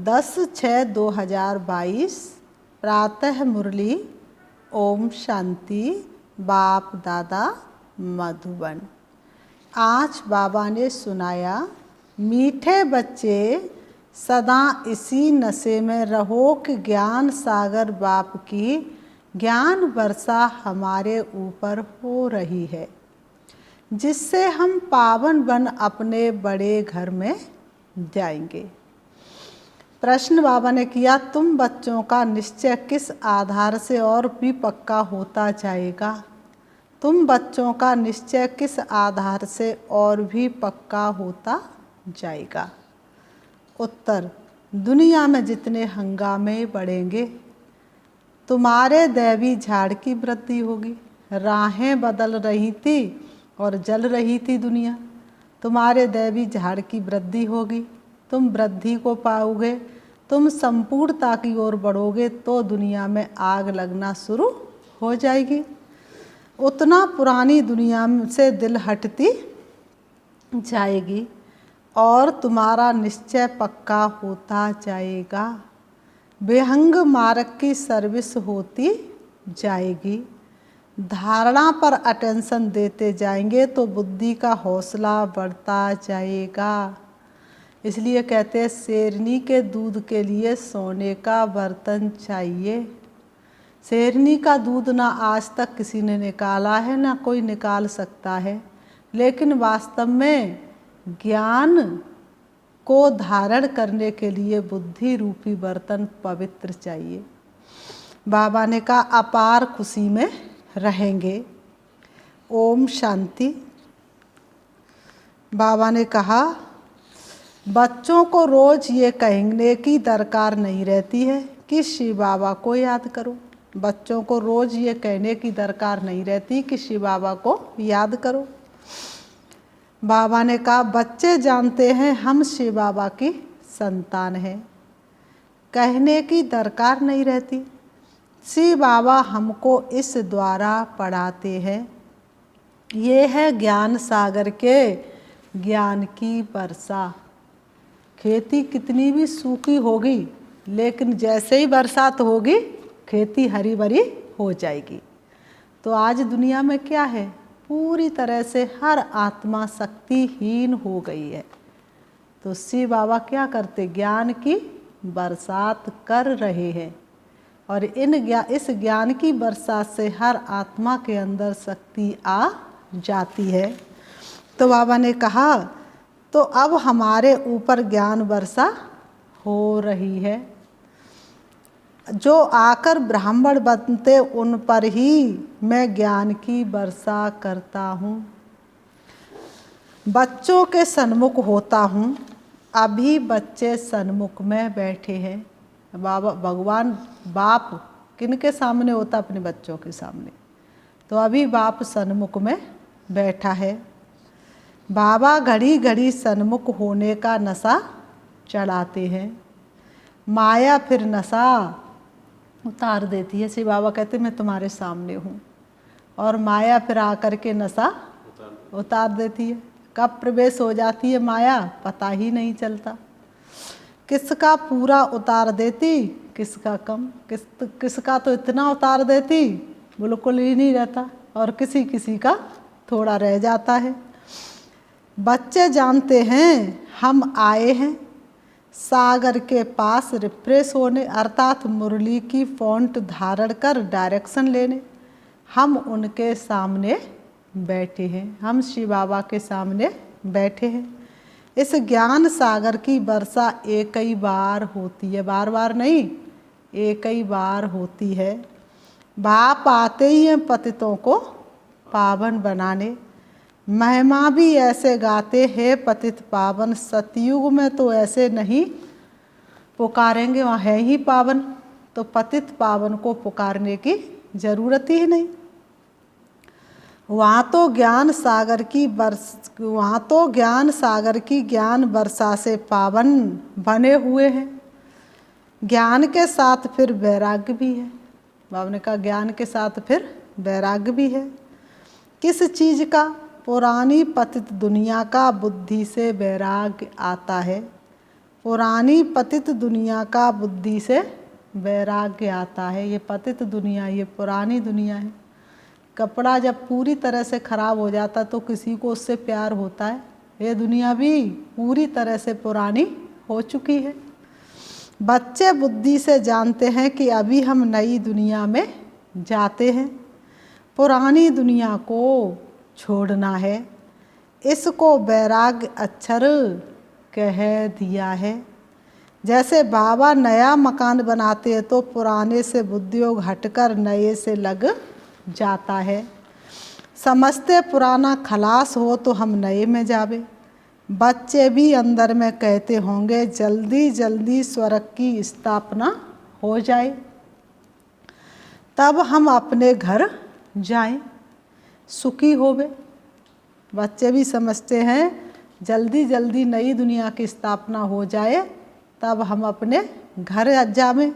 10/6/2022 प्रातः मुरली। ओम शांति। बाप दादा मधुबन। आज बाबा ने सुनाया, मीठे बच्चे सदा इसी नशे में रहो कि ज्ञान सागर बाप की ज्ञान वर्षा हमारे ऊपर हो रही है, जिससे हम पावन बन अपने बड़े घर में जाएंगे। प्रश्न बाबा ने किया, तुम बच्चों का निश्चय किस आधार से और भी पक्का होता जाएगा? तुम बच्चों का निश्चय किस आधार से और भी पक्का होता जाएगा? उत्तर, दुनिया में जितने हंगामे बढ़ेंगे, तुम्हारे दैवी झाड़ की वृद्धि होगी। राहें बदल रही थी और जल रही थी दुनिया। तुम्हारे दैवी झाड़ की वृद्धि होगी, तुम वृद्धि को पाओगे, तुम संपूर्णता की ओर बढ़ोगे तो दुनिया में आग लगना शुरू हो जाएगी। उतना पुरानी दुनिया से दिल हटती जाएगी और तुम्हारा निश्चय पक्का होता जाएगा। विहंग मार्ग की सर्विस होती जाएगी। धारणा पर अटेंशन देते जाएंगे तो बुद्धि का हौसला बढ़ता जाएगा। इसलिए कहते हैं, शेरनी के दूध के लिए सोने का बर्तन चाहिए। शेरनी का दूध ना आज तक किसी ने निकाला है, ना कोई निकाल सकता है, लेकिन वास्तव में ज्ञान को धारण करने के लिए बुद्धि रूपी बर्तन पवित्र चाहिए। बाबा ने कहा, अपार खुशी में रहेंगे। ओम शांति। बाबा ने कहा, बच्चों को रोज ये कहने की दरकार नहीं रहती है कि शिव बाबा को याद करो। बच्चों को रोज ये कहने की दरकार नहीं रहती कि शिव बाबा को याद करो। बाबा ने कहा, बच्चे जानते हैं हम शिव बाबा की संतान हैं, कहने की दरकार नहीं रहती। शिव बाबा हमको इस द्वारा पढ़ाते हैं। ये है ज्ञान सागर के ज्ञान की वर्षा। खेती कितनी भी सूखी होगी, लेकिन जैसे ही बरसात होगी खेती हरी भरी हो जाएगी। तो आज दुनिया में क्या है, पूरी तरह से हर आत्मा शक्तिहीन हो गई है। तो शिव बाबा क्या करते, ज्ञान की बरसात कर रहे हैं और इस ज्ञान की बरसात से हर आत्मा के अंदर शक्ति आ जाती है। तो बाबा ने कहा, तो अब हमारे ऊपर ज्ञान वर्षा हो रही है। जो आकर ब्राह्मण बनते उन पर ही मैं ज्ञान की वर्षा करता हूँ। बच्चों के सन्मुख होता हूँ। अभी बच्चे सन्मुख में बैठे हैं। बाबा भगवान बाप किनके सामने होता? अपने बच्चों के सामने। तो अभी बाप सन्मुख में बैठा है। बाबा घड़ी घड़ी सन्मुख होने का नशा चढ़ाते हैं। माया फिर नशा उतार देती है। शिव बाबा कहते मैं तुम्हारे सामने हूँ, और माया फिर आकर के नशा उतार देती है। कब प्रवेश हो जाती है माया पता ही नहीं चलता। किसका पूरा उतार देती, किसका कम, किसका तो इतना उतार देती बिल्कुल ही नहीं रहता, और किसी किसी का थोड़ा रह जाता है। बच्चे जानते हैं हम आए हैं सागर के पास रिफ्रेश होने, अर्थात मुरली की फ़ॉन्ट धारण कर डायरेक्शन लेने। हम उनके सामने बैठे हैं, हम शिव बाबा के सामने बैठे हैं। इस ज्ञान सागर की वर्षा एक ही बार होती है, बार बार नहीं, एक ही बार होती है। बाप आते ही हैं पतितों को पावन बनाने। महिमा भी ऐसे गाते हैं पतित पावन। सतयुग में तो ऐसे नहीं पुकारेंगे, वहाँ है ही पावन, तो पतित पावन को पुकारने की जरूरत ही नहीं। वहाँ तो ज्ञान सागर की ज्ञान वर्षा से पावन बने हुए हैं। ज्ञान के साथ फिर वैराग्य भी है। बाबा ने कहा, ज्ञान के साथ फिर वैराग्य भी है। किस चीज़ का? पुरानी पतित दुनिया का बुद्धि से वैराग्य आता है। पुरानी पतित दुनिया का बुद्धि से वैराग्य आता है। ये पतित दुनिया, ये पुरानी दुनिया है। कपड़ा जब पूरी तरह से खराब हो जाता तो किसी को उससे प्यार होता है। ये दुनिया भी पूरी तरह से पुरानी हो चुकी है। बच्चे बुद्धि से जानते हैं कि अभी हम नई दुनिया में जाते हैं, पुरानी दुनिया को छोड़ना है। इसको वैराग्य अक्षर कह दिया है। जैसे बाबा नया मकान बनाते हैं तो पुराने से बुद्धियोग हटकर नए से लग जाता है। समझते पुराना खलास हो तो हम नए में जावे। बच्चे भी अंदर में कहते होंगे जल्दी जल्दी स्वर्ग की स्थापना हो जाए, तब हम अपने घर जाएं, सुखी होवे। बच्चे भी समझते हैं जल्दी जल्दी नई दुनिया की स्थापना हो जाए तब हम अपने घर जावें।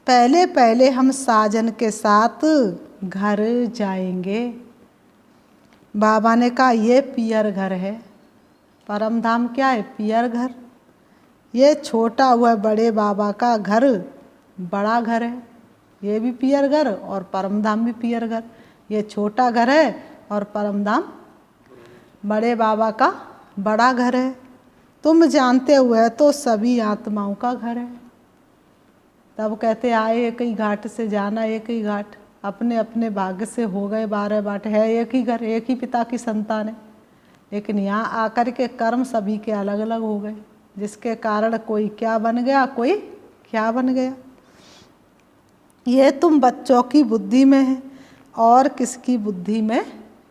पहले पहले हम साजन के साथ घर जाएंगे। बाबा ने कहा ये पियर घर है। परम धाम क्या है? पियर घर। ये छोटा हुआ बड़े बाबा का घर बड़ा घर है। ये भी पियर घर और परम धाम भी पियर घर। ये छोटा घर है और परम धाम बड़े बाबा का बड़ा घर है। तुम जानते हुए तो सभी आत्माओं का घर है। तब कहते आए एक ही घाट से जाना, एक ही घाट। अपने अपने भाग्य से हो गए 12 बाट, है एक ही घर, एक ही पिता की संतान है। लेकिन यहाँ आकर के कर्म सभी के अलग अलग हो गए, जिसके कारण कोई क्या बन गया, कोई क्या बन गया। ये तुम बच्चों की बुद्धि में है और किसकी बुद्धि में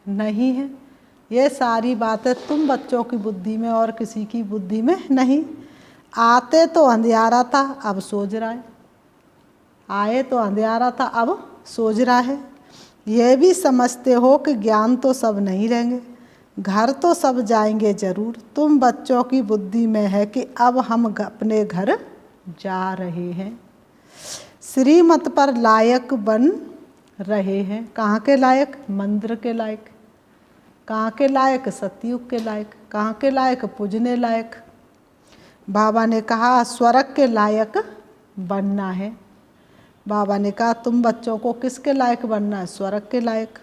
नहीं है। ये सारी बातें तुम बच्चों की बुद्धि में और किसी की बुद्धि में नहीं। आते तो अंधियारा था, अब सोच रहा है। आए तो अंधियारा था, अब सोच रहा है। ये भी समझते हो कि ज्ञान तो सब नहीं रहेंगे, घर तो सब जाएंगे जरूर। तुम बच्चों की बुद्धि में है कि अब हम अपने घर जा रहे हैं, श्रीमत पर लायक बन रहे हैं। कहाँ के लायक? मंदिर के लायक। कहाँ के लायक? सतयुग के लायक। कहाँ के लायक? पूजने लायक। बाबा ने कहा स्वर्ग के लायक बनना है। बाबा ने कहा तुम बच्चों को किसके लायक बनना है? स्वर्ग के लायक।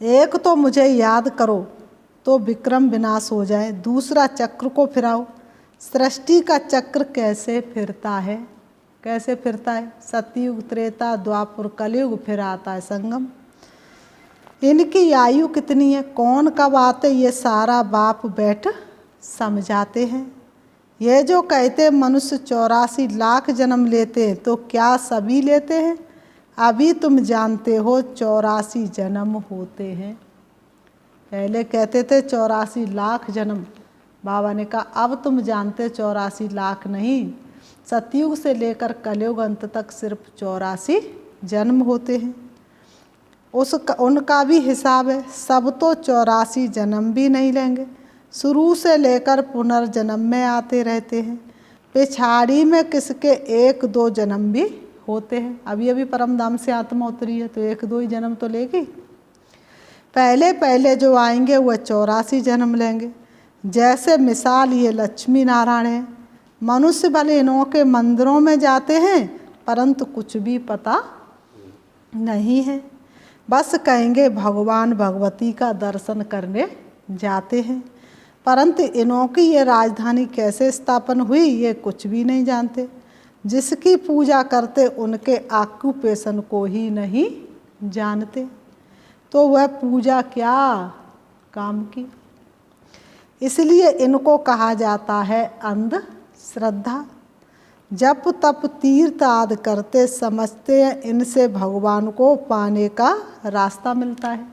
एक तो मुझे याद करो तो विक्रम विनाश हो जाए, दूसरा चक्र को फिराओ। सृष्टि का चक्र कैसे फिरता है? कैसे फिरता है? सतयुग, त्रेता, द्वापर, कलयुग, फिर आता है संगम। इनकी आयु कितनी है, कौन कब आते, ये सारा बाप बैठ समझाते हैं। ये जो कहते मनुष्य 84 लाख जन्म लेते हैं, तो क्या सभी लेते हैं? अभी तुम जानते हो 84 जन्म होते हैं। पहले कहते थे 84 लाख जन्म। बाबा ने कहा अब तुम जानते 84 लाख नहीं, सतयुग से लेकर कलयुग अंत तक सिर्फ 84 जन्म होते हैं। उनका भी हिसाब है। सब तो 84 जन्म भी नहीं लेंगे, शुरू से लेकर पुनर्जन्म में आते रहते हैं। पिछाड़ी में किसके 1-2 जन्म भी होते हैं। अभी अभी परम धाम से आत्मा उतरी है तो 1-2 ही जन्म तो लेगी। पहले पहले जो आएंगे वह 84 जन्म लेंगे। जैसे मिसाल ये लक्ष्मी नारायण है। मनुष्य भले इन्हों के मंदिरों में जाते हैं परंतु कुछ भी पता नहीं है। बस कहेंगे भगवान भगवती का दर्शन करने जाते हैं, परंतु इन्हों की ये राजधानी कैसे स्थापन हुई ये कुछ भी नहीं जानते। जिसकी पूजा करते उनके ऑक्यूपेशन को ही नहीं जानते, तो वह पूजा क्या काम की। इसलिए इनको कहा जाता है अंधश्रद्धा। जप तप तीर्थ आदि करते समझते हैं इनसे भगवान को पाने का रास्ता मिलता है।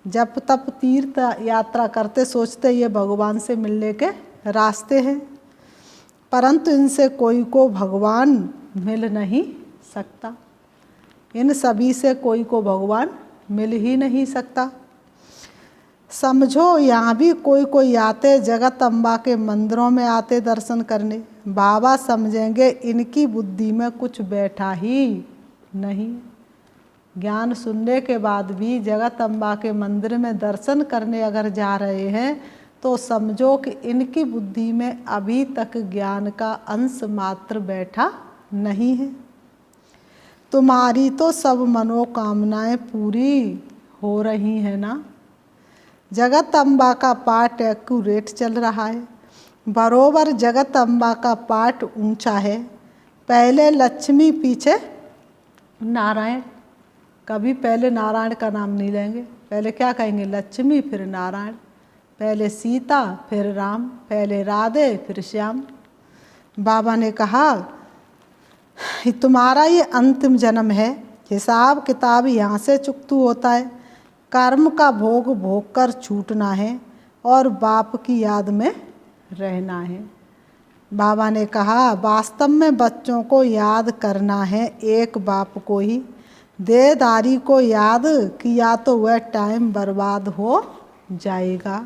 जप तप तीर्थ यात्रा करते सोचते ये भगवान से मिलने के रास्ते हैं, परंतु इनसे कोई को भगवान मिल नहीं सकता। इन सभी से कोई को भगवान मिल ही नहीं सकता। समझो यहाँ भी कोई आते जगत अम्बा के मंदिरों में आते दर्शन करने, बाबा समझेंगे इनकी बुद्धि में कुछ बैठा ही नहीं। ज्ञान सुनने के बाद भी जगत अम्बा के मंदिर में दर्शन करने अगर जा रहे हैं तो समझो कि इनकी बुद्धि में अभी तक ज्ञान का अंश मात्र बैठा नहीं है। तुम्हारी तो सब मनोकामनाएं पूरी हो रही हैं ना। जगत अम्बा का पाठ एक्यूरेट चल रहा है, बरोबर जगत अम्बा का पाठ ऊंचा है। पहले लक्ष्मी पीछे नारायण, कभी पहले नारायण का नाम नहीं लेंगे, पहले क्या कहेंगे? लक्ष्मी फिर नारायण, पहले सीता फिर राम, पहले राधे फिर श्याम। बाबा ने कहा तुम्हारा ये अंतिम जन्म है, हिसाब किताब यहाँ से चुकतू होता है। कर्म का भोग भोग कर छूटना है और बाप की याद में रहना है। बाबा ने कहा वास्तव में बच्चों को याद करना है एक बाप को ही। देहधारी को याद किया तो वह टाइम बर्बाद हो जाएगा।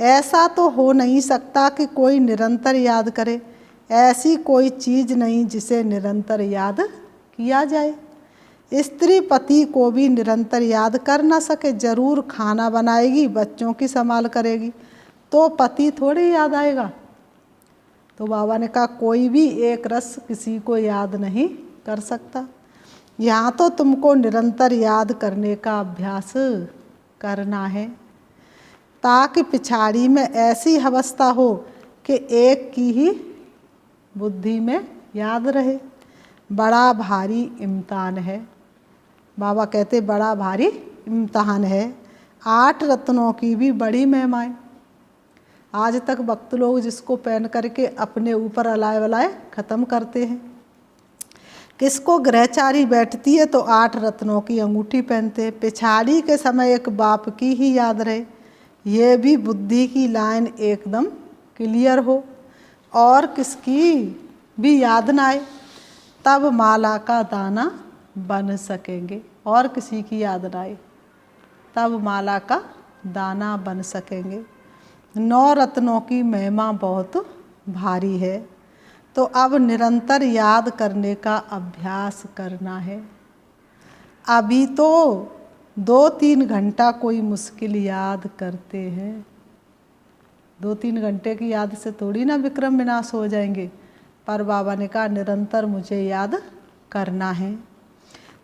ऐसा तो हो नहीं सकता कि कोई निरंतर याद करे। ऐसी कोई चीज़ नहीं जिसे निरंतर याद किया जाए। स्त्री पति को भी निरंतर याद कर ना सके, जरूर खाना बनाएगी, बच्चों की संभाल करेगी, तो पति थोड़ी याद आएगा। तो बाबा ने कहा कोई भी एक रस किसी को याद नहीं कर सकता। यहाँ तो तुमको निरंतर याद करने का अभ्यास करना है, ताकि पिछाड़ी में ऐसी अवस्था हो कि एक की ही बुद्धि में याद रहे। बड़ा भारी इम्तिहान है, बाबा कहते बड़ा भारी इम्तिहान है। 8 रत्नों की भी बड़ी महिमाएं। आज तक भक्त लोग जिसको पहन करके अपने ऊपर अलाय वलाय ख़त्म करते हैं। किसको ग्रहचारी बैठती है तो 8 रत्नों की अंगूठी पहनते हैं। पिछाड़ी के समय एक बाप की ही याद रहे, ये भी बुद्धि की लाइन एकदम क्लियर हो और किसकी भी याद ना आए, तब माला का दाना बन सकेंगे। और किसी की याद ना आए तब माला का दाना बन सकेंगे। 9 रत्नों की महिमा बहुत भारी है, तो अब निरंतर याद करने का अभ्यास करना है। अभी तो 2-3 घंटा कोई मुश्किल याद करते हैं। 2-3 घंटे की याद से थोड़ी ना विक्रम विनाश हो जाएंगे, पर बाबा ने कहा निरंतर मुझे याद करना है।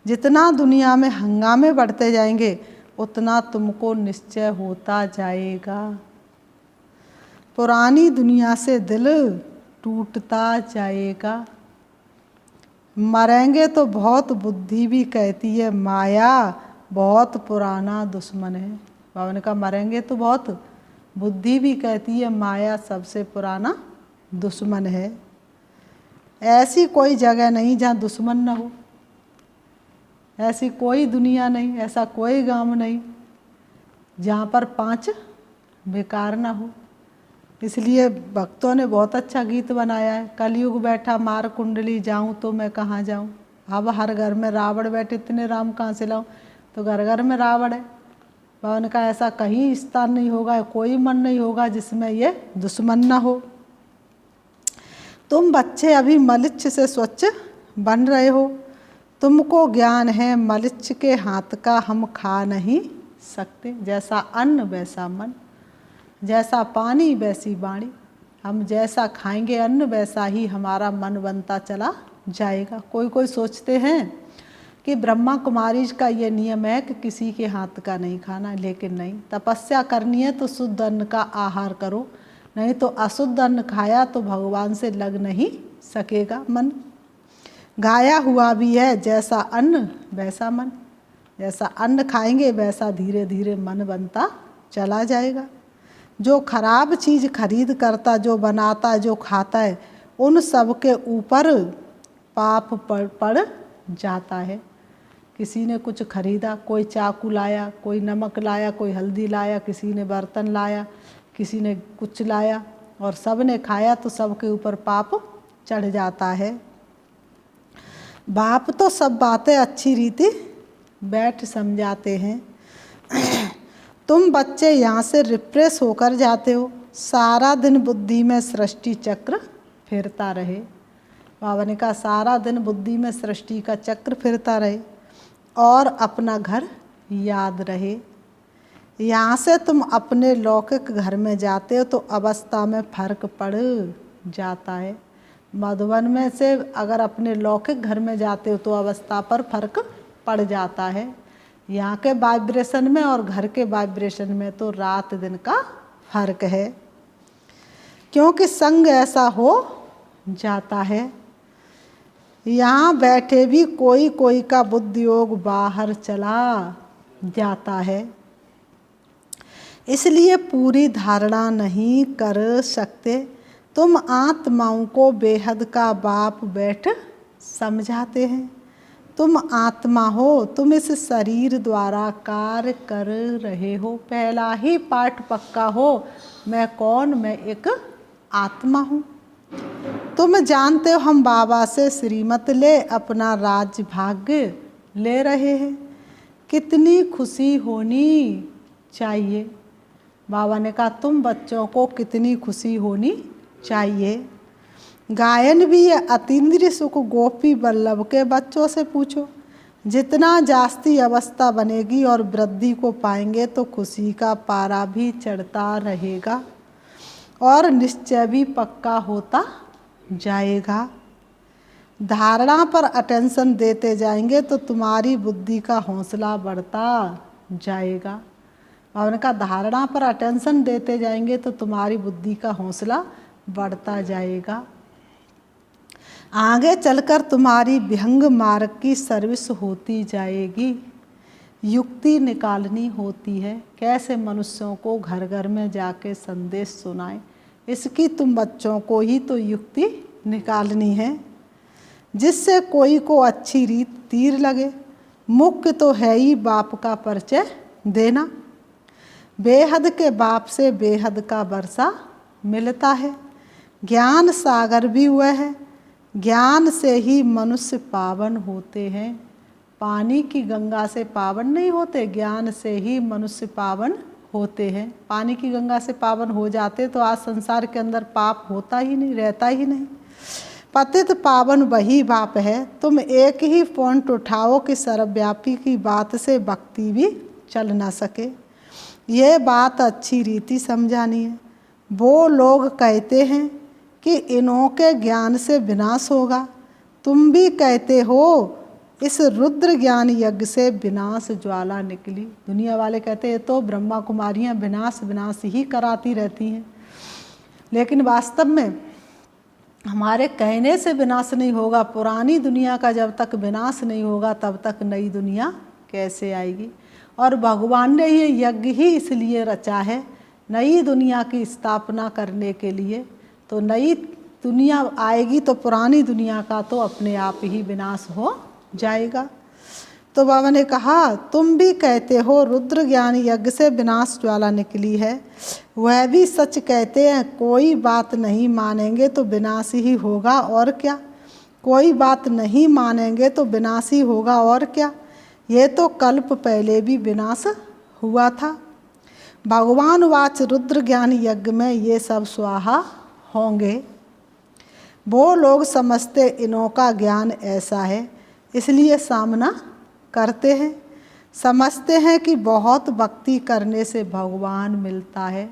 जितना दुनिया में हंगामे बढ़ते जाएंगे उतना तुमको निश्चय होता जाएगा। पुरानी दुनिया से दिल टूटता जाएगा। मरेंगे तो बहुत बुद्धि भी कहती है माया बहुत पुराना दुश्मन है। बाबा ने कहा मरेंगे तो बहुत बुद्धि भी कहती है माया सबसे पुराना दुश्मन है। ऐसी कोई जगह नहीं जहाँ दुश्मन न हो, ऐसी कोई दुनिया नहीं, ऐसा कोई गांव नहीं जहाँ पर 5 बेकार ना हो। इसलिए भक्तों ने बहुत अच्छा गीत बनाया है, कलयुग बैठा मार कुंडली जाऊं तो मैं कहाँ जाऊं। अब हर घर में रावण बैठे, इतने राम कहाँ से लाऊं, तो घर घर में रावण है। बाबा ने कहा ऐसा कहीं स्थान नहीं होगा, कोई मन नहीं होगा जिसमें ये दुश्मन ना हो। तुम बच्चे अभी मलिच्छ से स्वच्छ बन रहे हो, तुमको ज्ञान है मलिच्छ के हाथ का हम खा नहीं सकते। जैसा अन्न वैसा मन, जैसा पानी वैसी वाणी। हम जैसा खाएंगे अन्न वैसा ही हमारा मन बनता चला जाएगा। कोई सोचते हैं कि ब्रह्मा कुमारी का ये नियम है कि किसी के हाथ का नहीं खाना, लेकिन नहीं, तपस्या करनी है तो शुद्ध अन्न का आहार करो, नहीं तो अशुद्ध अन्न खाया तो भगवान से लग नहीं सकेगा मन। गाया हुआ भी है जैसा अन्न वैसा मन, जैसा अन्न खाएंगे वैसा धीरे धीरे मन बनता चला जाएगा। जो खराब चीज़ खरीद करता, जो बनाता, जो खाता है, उन सब के ऊपर पाप पड़ जाता है। किसी ने कुछ खरीदा, कोई चाकू लाया, कोई नमक लाया, कोई हल्दी लाया, किसी ने बर्तन लाया, किसी ने कुछ लाया और सब ने खाया तो सबके ऊपर पाप चढ़ जाता है। बाप तो सब बातें अच्छी रीति बैठ समझाते हैं। तुम बच्चे यहाँ से रिफ्रेश होकर जाते हो, सारा दिन बुद्धि में सृष्टि चक्र फिरता रहे। बाबा ने कहा सारा दिन बुद्धि में सृष्टि का चक्र फिरता रहे और अपना घर याद रहे। यहाँ से तुम अपने लौकिक घर में जाते हो तो अवस्था में फर्क पड़ जाता है। मधुबन में से अगर अपने लौकिक घर में जाते हो तो अवस्था पर फर्क पड़ जाता है। यहाँ के वाइब्रेशन में और घर के वाइब्रेशन में तो रात दिन का फर्क है, क्योंकि संग ऐसा हो जाता है। यहाँ बैठे भी कोई कोई का बुद्धि योग बाहर चला जाता है, इसलिए पूरी धारणा नहीं कर सकते। तुम आत्माओं को बेहद का बाप बैठ समझाते हैं। तुम आत्मा हो, तुम इस शरीर द्वारा कार्य कर रहे हो। पहला ही पाठ पक्का हो, मैं कौन, मैं एक आत्मा हूँ। तुम जानते हो हम बाबा से श्रीमत ले अपना राज्य भाग्य ले रहे हैं। कितनी खुशी होनी चाहिए। बाबा ने कहा तुम बच्चों को कितनी खुशी होनी चाहिए। गायन भी है अतीन्द्रिय सुख गोपी वल्लभ के बच्चों से पूछो। जितना जास्ती अवस्था बनेगी और वृद्धि को पाएंगे तो खुशी का पारा भी चढ़ता रहेगा और निश्चय भी पक्का होता जाएगा। धारणा पर अटेंशन देते जाएंगे तो तुम्हारी बुद्धि का हौसला बढ़ता जाएगा। और उनका धारणा पर अटेंशन देते जाएंगे तो तुम्हारी बुद्धि का हौसला बढ़ता जाएगा। आगे चलकर तुम्हारी विहंग मार्ग की सर्विस होती जाएगी। युक्ति निकालनी होती है, कैसे मनुष्यों को घर घर में जाके संदेश सुनाएं, इसकी तुम बच्चों को ही तो युक्ति निकालनी है, जिससे कोई को अच्छी रीत तीर लगे। मुख्य तो है ही बाप का परिचय देना। बेहद के बाप से बेहद का वर्षा मिलता है। ज्ञान सागर भी हुआ है। ज्ञान से ही मनुष्य पावन होते हैं। पानी की गंगा से पावन नहीं होते, ज्ञान से ही मनुष्य पावन होते हैं। पानी की गंगा से पावन हो जाते तो आज संसार के अंदर पाप होता ही नहीं, रहता ही नहीं। पतित पावन वही बाप है। तुम एक ही पॉइंट उठाओ कि सर्वव्यापी की बात से भक्ति भी चल ना सके। ये बात अच्छी रीति समझानी है। वो लोग कहते हैं कि इन्हों के ज्ञान से विनाश होगा, तुम भी कहते हो इस रुद्र ज्ञान यज्ञ से विनाश ज्वाला निकली। दुनिया वाले कहते हैं तो ब्रह्मा कुमारियाँ विनाश विनाश ही कराती रहती हैं, लेकिन वास्तव में हमारे कहने से विनाश नहीं होगा। पुरानी दुनिया का जब तक विनाश नहीं होगा तब तक नई दुनिया कैसे आएगी। और भगवान ने ये यज्ञ ही इसलिए रचा है, नई दुनिया की स्थापना करने के लिए। तो नई दुनिया आएगी तो पुरानी दुनिया का तो अपने आप ही विनाश हो जाएगा। तो बाबा ने कहा तुम भी कहते हो रुद्र ज्ञान यज्ञ से विनाश ज्वाला निकली है, वह भी सच कहते हैं। कोई बात नहीं मानेंगे तो विनाश ही होगा और क्या। कोई बात नहीं मानेंगे तो विनाश ही होगा और क्या। ये तो कल्प पहले भी विनाश हुआ था। भगवान वाच रुद्र ज्ञान यज्ञ में ये सब स्वाहा होंगे। वो लोग समझते इन्हों का ज्ञान ऐसा है इसलिए सामना करते हैं। समझते हैं कि बहुत भक्ति करने से भगवान मिलता है,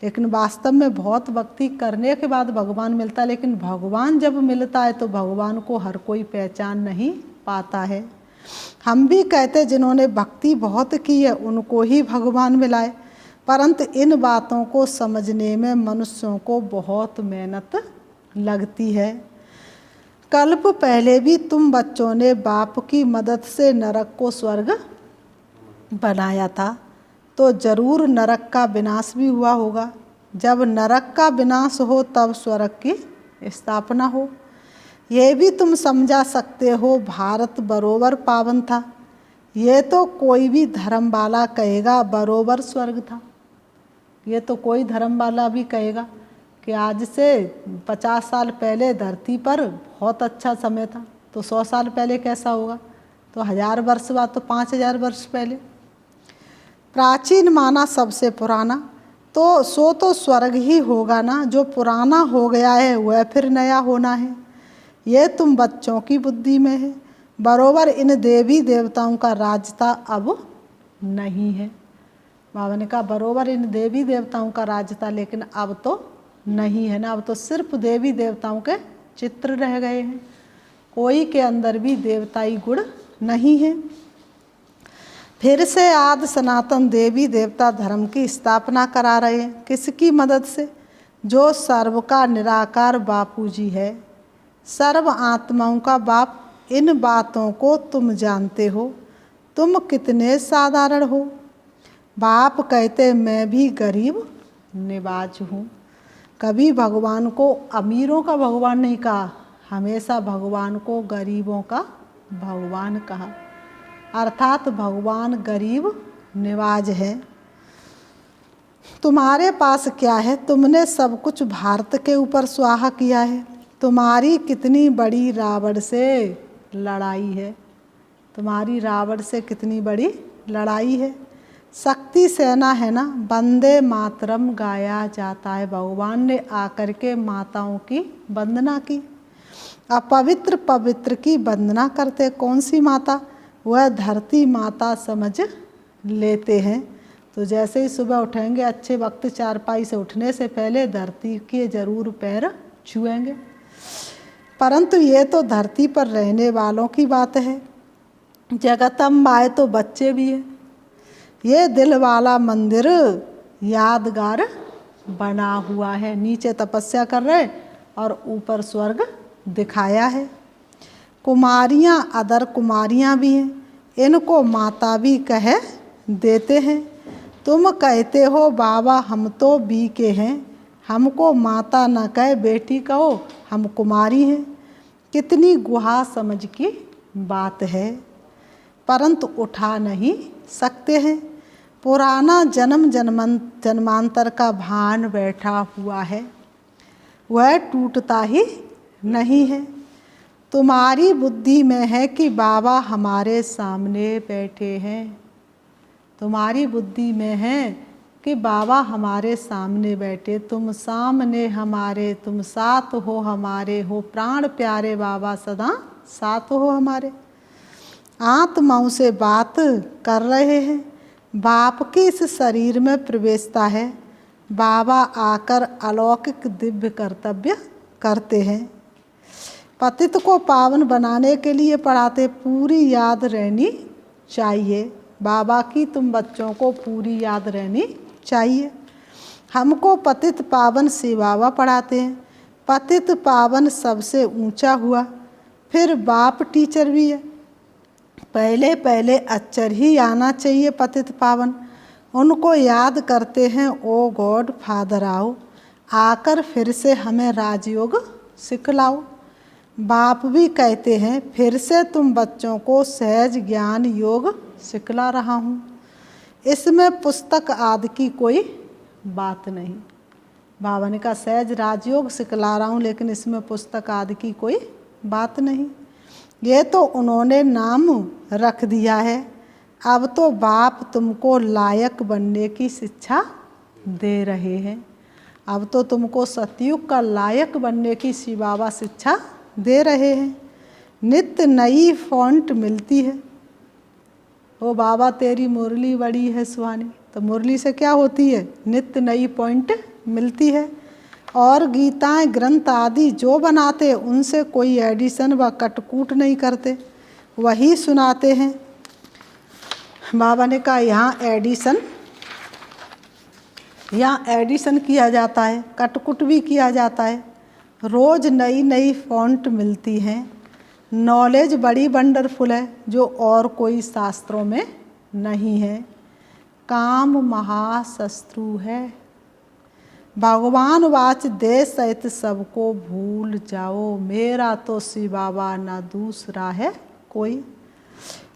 लेकिन वास्तव में बहुत भक्ति करने के बाद भगवान मिलता है। लेकिन भगवान जब मिलता है तो भगवान को हर कोई पहचान नहीं पाता है। हम भी कहते जिन्होंने भक्ति बहुत की है उनको ही भगवान मिलाए, परंतु इन बातों को समझने में मनुष्यों को बहुत मेहनत लगती है। कल्प पहले भी तुम बच्चों ने बाप की मदद से नरक को स्वर्ग बनाया था, तो जरूर नरक का विनाश भी हुआ होगा। जब नरक का विनाश हो तब स्वर्ग की स्थापना हो। ये भी तुम समझा सकते हो भारत बरोबर पावन था। ये तो कोई भी धर्म वाला कहेगा बरोबर स्वर्ग था। ये तो कोई धर्म वाला भी कहेगा कि आज से 50 साल पहले धरती पर बहुत अच्छा समय था, तो 100 साल पहले कैसा होगा, तो 1000 वर्ष बाद, तो 5000 वर्ष पहले। प्राचीन माना सबसे पुराना, तो सो तो स्वर्ग ही होगा ना। जो पुराना हो गया है वह फिर नया होना है। ये तुम बच्चों की बुद्धि में है। बरोबर इन देवी देवताओं का राज था, अब नहीं है। बाबा ने कहा बरोबर इन देवी देवताओं का राज था, लेकिन अब तो नहीं है ना, अब तो सिर्फ देवी देवताओं के चित्र रह गए हैं, कोई के अंदर भी देवताई गुण नहीं है। फिर से आदि सनातन देवी देवता धर्म की स्थापना करा रहे हैं। किसकी मदद से? जो सर्व का निराकार बापू जी है, सर्व आत्माओं का बाप। इन बातों को तुम जानते हो, तुम कितने साधारण हो। बाप कहते मैं भी गरीब निवाज हूँ। कभी भगवान को अमीरों का भगवान नहीं कहा, हमेशा भगवान को गरीबों का भगवान कहा, अर्थात भगवान गरीब निवाज है। तुम्हारे पास क्या है? तुमने सब कुछ भारत के ऊपर स्वाहा किया है। तुम्हारी कितनी बड़ी रावण से लड़ाई है, तुम्हारी रावण से कितनी बड़ी लड़ाई है। शक्ति सेना है ना, वंदे मातरम गाया जाता है। भगवान ने आकर के माताओं की वंदना की। अपवित्र पवित्र की वंदना करते। कौन सी माता? वह धरती माता समझ लेते हैं। तो जैसे ही सुबह उठेंगे अच्छे वक्त, चारपाई से उठने से पहले धरती के जरूर पैर छुएंगे। परंतु ये तो धरती पर रहने वालों की बात है, जगतम्बाए तो बच्चे भी हैं। ये दिल वाला मंदिर यादगार बना हुआ है, नीचे तपस्या कर रहे और ऊपर स्वर्ग दिखाया है। कुमारियाँ अदर कुमारियाँ भी हैं, इनको माता भी कह देते हैं। तुम कहते हो बाबा हम तो बी के हैं, हमको माता न कह बेटी कहो, हम कुमारी हैं। कितनी गुहा समझ की बात है, परंतु उठा नहीं सकते हैं। पुराना जन्म जन्मांतर का भान बैठा हुआ है, वह टूटता ही नहीं है। तुम्हारी बुद्धि में है कि बाबा हमारे सामने बैठे हैं, तुम्हारी बुद्धि में है कि बाबा हमारे सामने बैठे। तुम सामने हमारे, तुम साथ हो हमारे, हो प्राण प्यारे बाबा सदा साथ हो हमारे। आत्माओं से बात कर रहे हैं। बाप के इस शरीर में प्रवेशता है। बाबा आकर अलौकिक दिव्य कर्तव्य करते हैं। पतित को पावन बनाने के लिए पढ़ाते। पूरी याद रहनी चाहिए, बाबा की तुम बच्चों को पूरी याद रहनी चाहिए। हमको पतित पावन से बाबा पढ़ाते हैं। पतित पावन सबसे ऊंचा हुआ, फिर बाप टीचर भी है। पहले पहले अक्षर ही आना चाहिए पतित पावन। उनको याद करते हैं, ओ गॉड फादर आओ, आकर फिर से हमें राजयोग सिखलाओ। बाप भी कहते हैं फिर से तुम बच्चों को सहज ज्ञान योग सिखला रहा हूँ। इसमें पुस्तक आदि की कोई बात नहीं। बाबा ने कहा सहज राजयोग सिखला रहा हूँ, लेकिन इसमें पुस्तक आदि की कोई बात नहीं। ये तो उन्होंने नाम रख दिया है। अब तो बाप तुमको लायक बनने की शिक्षा दे रहे हैं। अब तो तुमको सतयुग का लायक बनने की श्री बाबा शिक्षा दे रहे हैं। नित्य नई फॉन्ट मिलती है। ओ बाबा तेरी मुरली बड़ी है सुहानी, तो मुरली से क्या होती है? नित्य नई पॉइंट मिलती है। और गीताएं ग्रंथ आदि जो बनाते उनसे कोई एडिशन व कटकूट नहीं करते, वही सुनाते हैं। बाबा ने कहा यहाँ एडिशन किया जाता है, कटकुट भी किया जाता है। रोज़ नई नई फॉन्ट मिलती हैं। नॉलेज बड़ी वंडरफुल है, जो और कोई शास्त्रों में नहीं है। काम महाशत्रु है। भगवान वाच दे सहित सबको भूल जाओ, मेरा तो शिव बाबा ना दूसरा है कोई।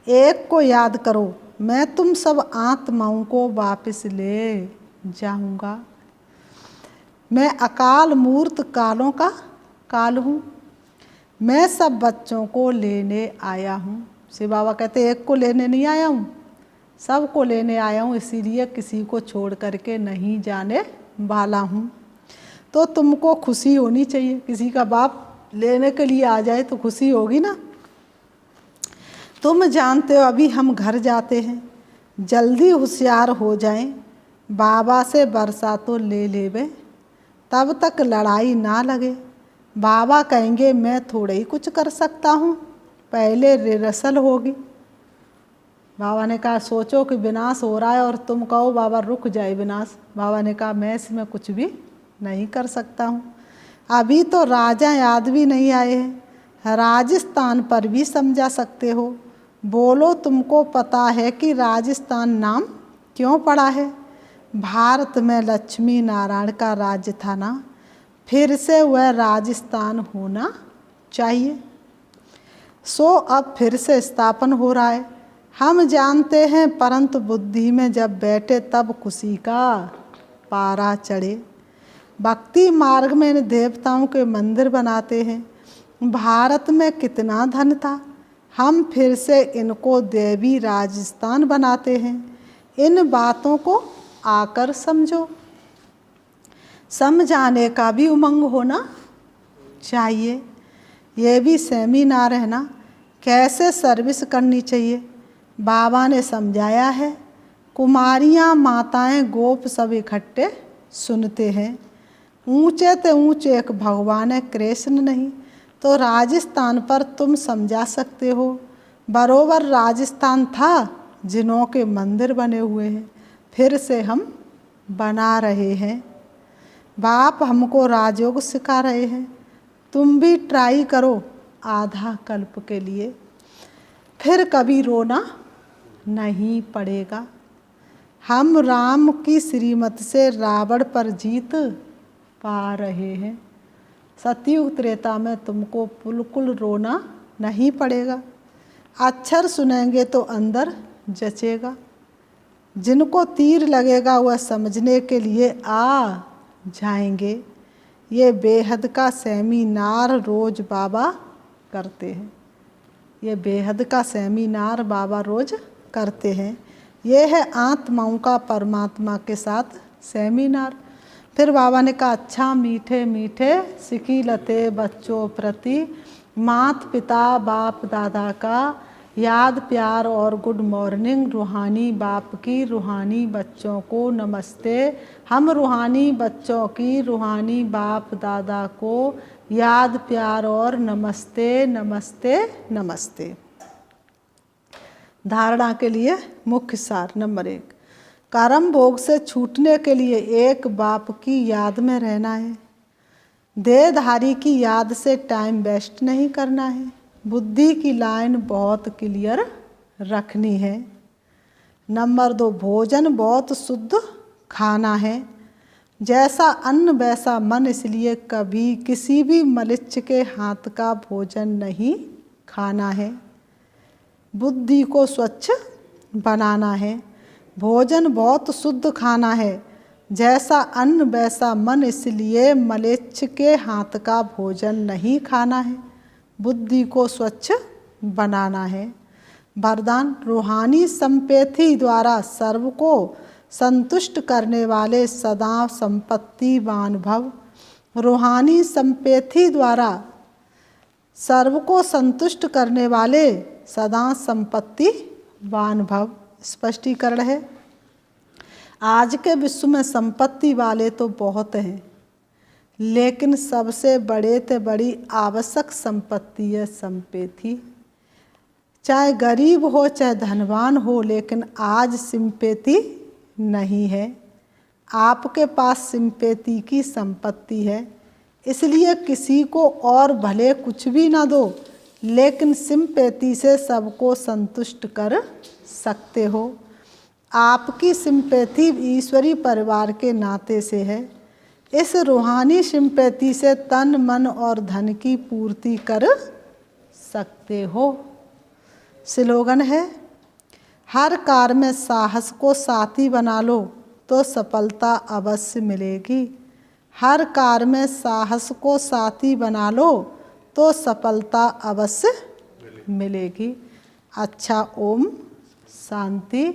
एक को याद करो, मैं तुम सब आत्माओं को वापस ले जाऊंगा। मैं अकाल मूर्त कालों का काल हूँ। मैं सब बच्चों को लेने आया हूँ। शिव बाबा कहते एक को लेने नहीं आया हूँ, सबको लेने आया हूँ, इसीलिए किसी को छोड़ करके नहीं जाने वाला हूँ। तो तुमको खुशी होनी चाहिए। किसी का बाप लेने के लिए आ जाए तो खुशी होगी ना। तुम जानते हो अभी हम घर जाते हैं, जल्दी होशियार हो जाएं। बाबा से वर्षा तो ले लेवे, तब तक लड़ाई ना लगे। बाबा कहेंगे मैं थोड़े ही कुछ कर सकता हूँ, पहले रिहर्सल होगी। बाबा ने कहा सोचो कि विनाश हो रहा है और तुम कहो बाबा रुक जाए विनाश। बाबा ने कहा मैं इसमें कुछ भी नहीं कर सकता हूँ। अभी तो राजा याद भी नहीं आए हैं, राजस्थान पर भी समझा सकते हो। बोलो तुमको पता है कि राजस्थान नाम क्यों पड़ा है? भारत में लक्ष्मी नारायण का राज्य था ना, फिर से वह राजस्थान होना चाहिए। सो अब फिर से स्थापन हो रहा है, हम जानते हैं, परंतु बुद्धि में जब बैठे तब खुशी का पारा चढ़े। भक्ति मार्ग में इन देवताओं के मंदिर बनाते हैं। भारत में कितना धन था, हम फिर से इनको देवी राजस्थान बनाते हैं। इन बातों को आकर समझो। समझाने का भी उमंग होना चाहिए। ये भी सेमिनार है ना, कैसे सर्विस करनी चाहिए। बाबा ने समझाया है। कुमारियाँ, माताएं, गोप सब इकट्ठे सुनते हैं। ऊंचे ते ऊंचे एक भगवान है, कृष्ण नहीं। तो राजस्थान पर तुम समझा सकते हो। बरोबर राजस्थान था जिनों के मंदिर बने हुए हैं, फिर से हम बना रहे हैं। बाप हमको राजयोग सिखा रहे हैं, तुम भी ट्राई करो आधा कल्प के लिए, फिर कभी रोना नहीं पड़ेगा। हम राम की श्रीमत से रावण पर जीत पा रहे हैं। सतयुग त्रेता में तुमको बिल्कुल रोना नहीं पड़ेगा। अक्षर सुनेंगे तो अंदर जचेगा। जिनको तीर लगेगा वह समझने के लिए आ जाएंगे। ये बेहद का सेमिनार रोज बाबा करते हैं। ये बेहद का सेमिनार बाबा रोज करते हैं। ये है आत्माओं का परमात्मा के साथ सेमिनार। फिर बाबा ने कहा अच्छा मीठे मीठे सिकी लते बच्चों प्रति मात पिता बाप दादा का याद प्यार और गुड मॉर्निंग। रूहानी बाप की रूहानी बच्चों को नमस्ते। हम रूहानी बच्चों की रूहानी बाप दादा को याद प्यार और नमस्ते नमस्ते नमस्ते। धारणा के लिए मुख्य सार नंबर 1, कर्म भोग से छूटने के लिए एक बाप की याद में रहना है। देहधारी की याद से टाइम वेस्ट नहीं करना है। बुद्धि की लाइन बहुत क्लियर रखनी है। नंबर 2, भोजन बहुत शुद्ध खाना है। जैसा अन्न वैसा मन, इसलिए कभी किसी भी मलिच्छ के हाथ का भोजन नहीं खाना है। बुद्धि को स्वच्छ बनाना है। भोजन बहुत शुद्ध खाना है। जैसा अन्न वैसा मन, इसलिए मलेच्छ के हाथ का भोजन नहीं खाना है। बुद्धि को स्वच्छ बनाना है। वरदान, रूहानी संपेथी द्वारा सर्व को संतुष्ट करने वाले सदा संपत्तिवान भव। रूहानी संपेथी द्वारा सर्व को संतुष्ट करने वाले सदा संपत्तिवान भव। स्पष्टीकरण है, आज के विश्व में संपत्ति वाले तो बहुत हैं, लेकिन सबसे बड़े ते बड़ी आवश्यक संपत्ति है संपेथी। चाहे गरीब हो चाहे धनवान हो, लेकिन आज सिंपेथी नहीं है। आपके पास सिंपेथी की संपत्ति है, इसलिए किसी को और भले कुछ भी ना दो, लेकिन सिंपेथी से सबको संतुष्ट कर सकते हो। आपकी सिंपेथी ईश्वरी परिवार के नाते से है। इस रूहानी सिंपेथी से तन मन और धन की पूर्ति कर सकते हो। स्लोगन है, हर कार्य में साहस को साथी बना लो तो सफलता अवश्य मिलेगी। हर कार्य में साहस को साथी बना लो तो सफलता अवश्य मिलेगी। अच्छा, ओम शांति।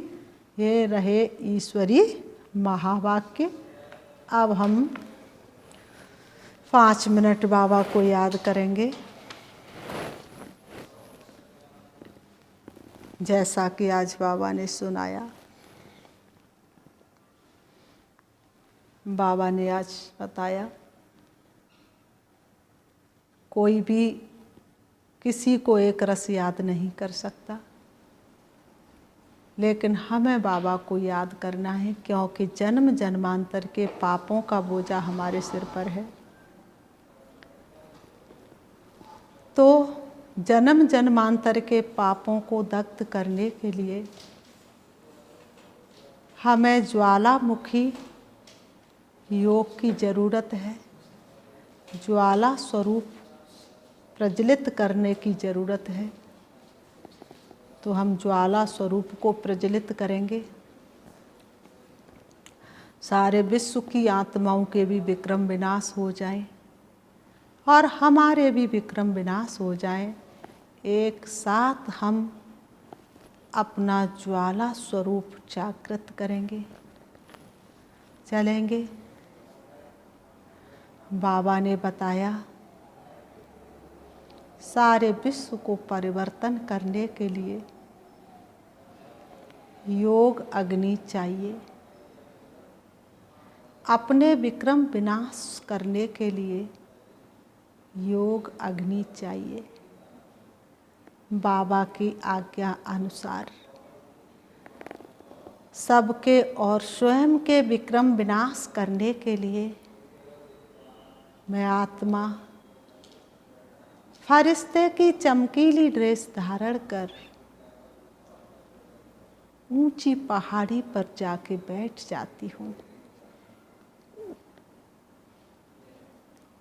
ये रहे ईश्वरी महावाक्य। अब हम 5 मिनट बाबा को याद करेंगे, जैसा कि आज बाबा ने सुनाया। बाबा ने आज बताया, कोई भी किसी को एक रस याद नहीं कर सकता, लेकिन हमें बाबा को याद करना है, क्योंकि जन्म जन्मांतर के पापों का बोझा हमारे सिर पर है। तो जन्म जन्मांतर के पापों को दग्ध करने के लिए हमें ज्वालामुखी योग की ज़रूरत है, ज्वाला स्वरूप प्रज्वलित करने की ज़रूरत है। तो हम ज्वाला स्वरूप को प्रज्वलित करेंगे। सारे विश्व की आत्माओं के भी विक्रम विनाश हो जाए और हमारे भी विक्रम विनाश हो जाए। एक साथ हम अपना ज्वाला स्वरूप जागृत करेंगे, चलेंगे। बाबा ने बताया, सारे विश्व को परिवर्तन करने के लिए योग अग्नि चाहिए, अपने विक्रम विनाश करने के लिए योग अग्नि चाहिए। बाबा की आज्ञा अनुसार सबके और स्वयं के विक्रम विनाश करने के लिए मैं आत्मा फरिश्ते की चमकीली ड्रेस धारण कर ऊंची पहाड़ी पर जाके बैठ जाती हूँ।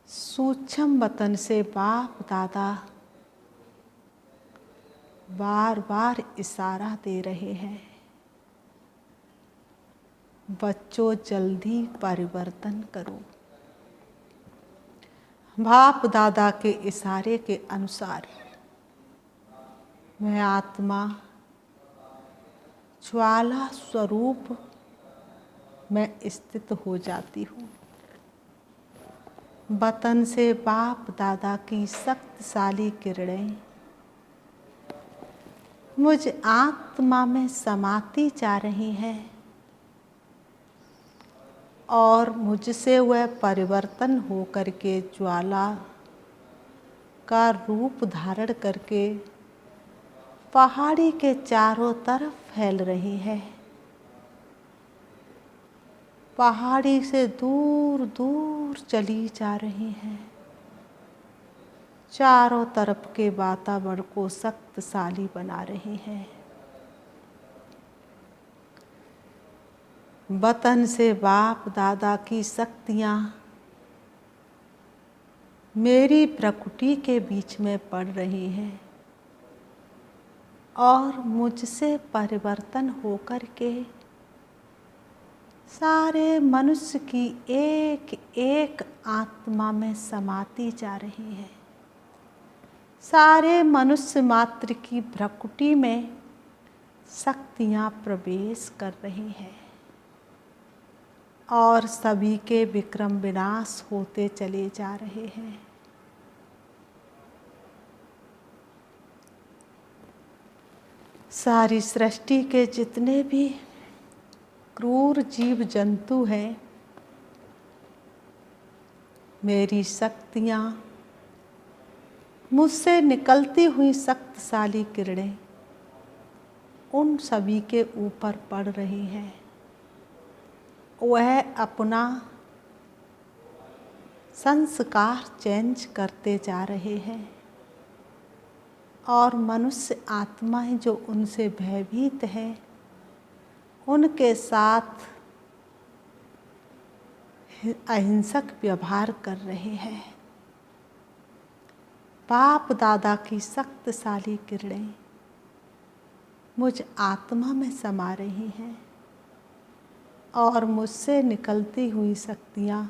सूक्ष्म वतन से बाप दादा बार बार इशारा दे रहे हैं, बच्चों जल्दी परिवर्तन करो। बाप दादा के इशारे के अनुसार मैं आत्मा ज्वाला स्वरूप में स्थित हो जाती हूँ। वतन से बाप दादा की शक्तिशाली किरणें मुझ आत्मा में समाती जा रही हैं और मुझसे वह परिवर्तन हो करके ज्वाला का रूप धारण करके पहाड़ी के चारों तरफ फैल रही है। पहाड़ी से दूर दूर चली जा रही है, चारों तरफ के वातावरण को शक्तिशाली बना रही है। वतन से बाप दादा की शक्तियाँ मेरी प्रकृति के बीच में पड़ रही हैं और मुझसे परिवर्तन होकर के सारे मनुष्य की एक एक आत्मा में समाती जा रही है। सारे मनुष्य मात्र की प्रकृति में शक्तियाँ प्रवेश कर रही हैं और सभी के विक्रम विनाश होते चले जा रहे हैं। सारी सृष्टि के जितने भी क्रूर जीव जंतु हैं, मेरी शक्तियाँ मुझसे निकलती हुई शक्तिशाली किरणें उन सभी के ऊपर पड़ रही हैं। वह अपना संस्कार चेंज करते जा रहे हैं और मनुष्य आत्माएं जो उनसे भयभीत हैं, उनके साथ अहिंसक व्यवहार कर रहे हैं। बाप दादा की शक्तिशाली किरणें मुझ आत्मा में समा रही हैं और मुझसे निकलती हुई शक्तियाँ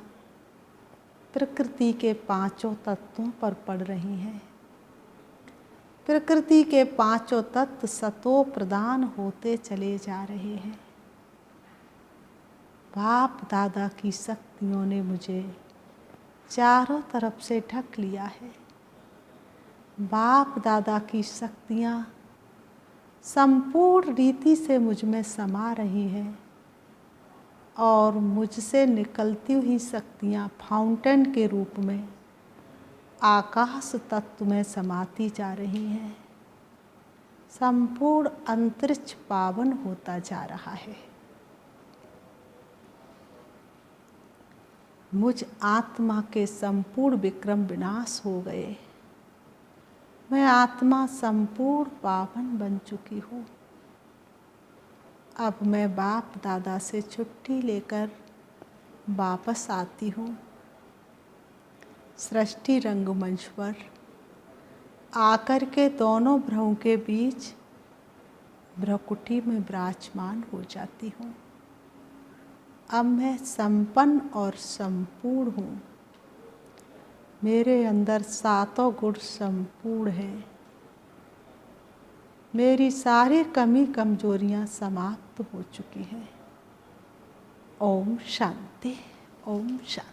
प्रकृति के पांचों तत्वों पर पड़ रही हैं। प्रकृति के पांचों तत्व सतो प्रदान होते चले जा रहे हैं। बाप दादा की शक्तियों ने मुझे चारों तरफ से ढक लिया है। बाप दादा की शक्तियाँ संपूर्ण रीति से मुझ में समा रही हैं और मुझसे निकलती हुई शक्तियाँ फाउंटेन के रूप में आकाश तत्व में समाती जा रही हैं। संपूर्ण अंतरिक्ष पावन होता जा रहा है। मुझ आत्मा के संपूर्ण विक्रम विनाश हो गए। मैं आत्मा संपूर्ण पावन बन चुकी हूँ। अब मैं बाप दादा से छुट्टी लेकर वापस आती हूँ। सृष्टि रंगमंच पर आकर के दोनों भ्रमों के बीच भ्रकुटी में विराजमान हो जाती हूँ। अब मैं संपन्न और संपूर्ण हूँ। मेरे अंदर सातों गुण संपूर्ण हैं। मेरी सारी कमी कमजोरियाँ समाप्त हो चुकी हैं। ओम शांति, ओम शांति।